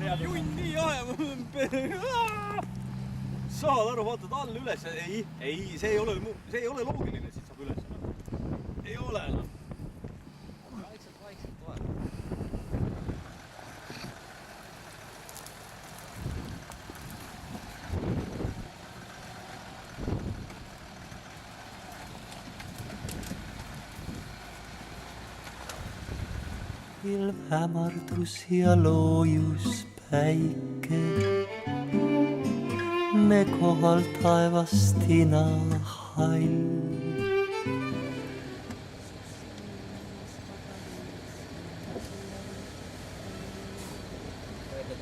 Junn nii ahe. Saad aru, vaatad all üles. Ei, see ei ole loogiline, siit saab üles. Ei ole. Vaikselt vahe. Ilm hämardus ja loojus päike, me kohal taevastina hall.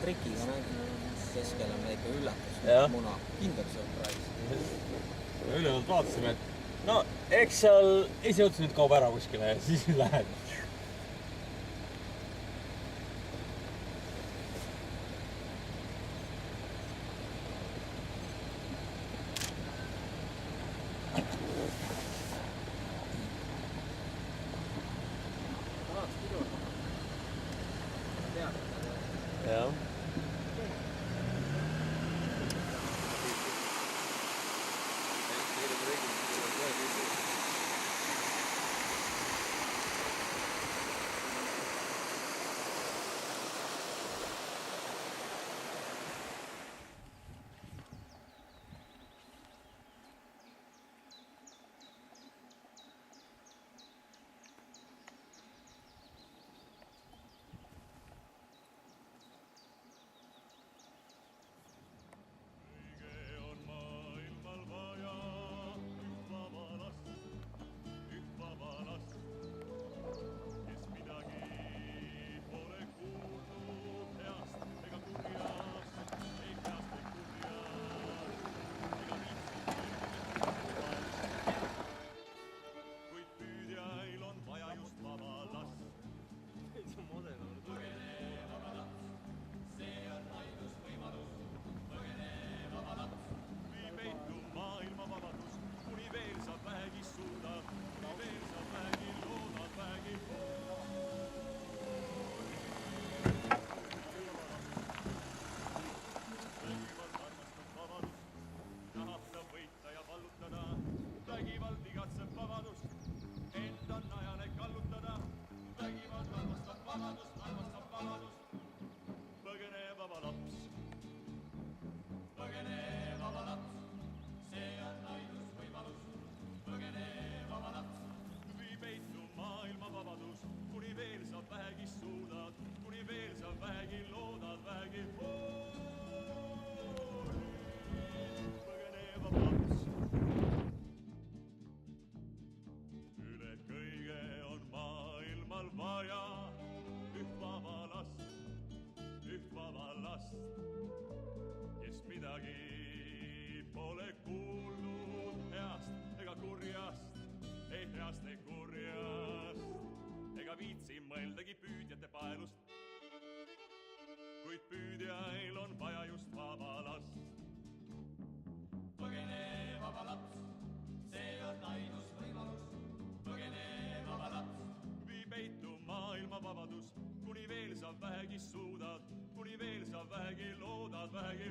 Trikiga mängin keskel on väike üllatus, muna kindel surprise. Ülevalt vaatasime, et no eks seal esiotsa nüüd kaob ära kuskile ja siis lähed. Ja. Kes midagi pole kuulnud heast ega kurjast, ei heast ei kurjast, ega viitsi mõeldagi püüdjate paelust. Kuid püüdjail on vaja just vaba last. Põgene vaba laps, see on ainus võimalus. Põgene vaba laps, vii peitu maailma vabadus, kuni veel sa vähegi suudad, kuni veel sa vähegi loodad, vähegi